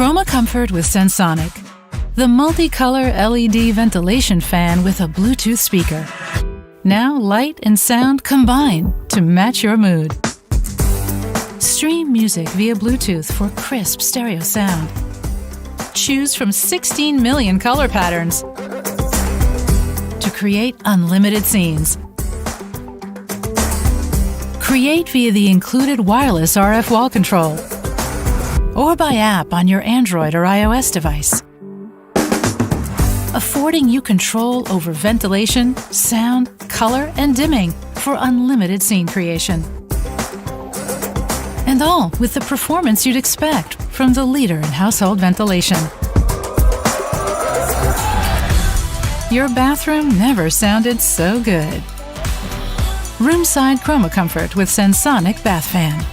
ChromaComfort with Sensonic, the multicolor LED ventilation fan with a Bluetooth speaker. Now light and sound combine to match your mood. Stream music via Bluetooth for crisp stereo sound. Choose from 16 million color patterns to create unlimited scenes. Create via the included wireless RF wall control or by app on your Android or iOS device, affording you control over ventilation, sound, color, and dimming for unlimited scene creation. And all with the performance you'd expect from the leader in household ventilation. Your bathroom never sounded so good. Roomside ChromaComfort with Sensonic Bath Fan.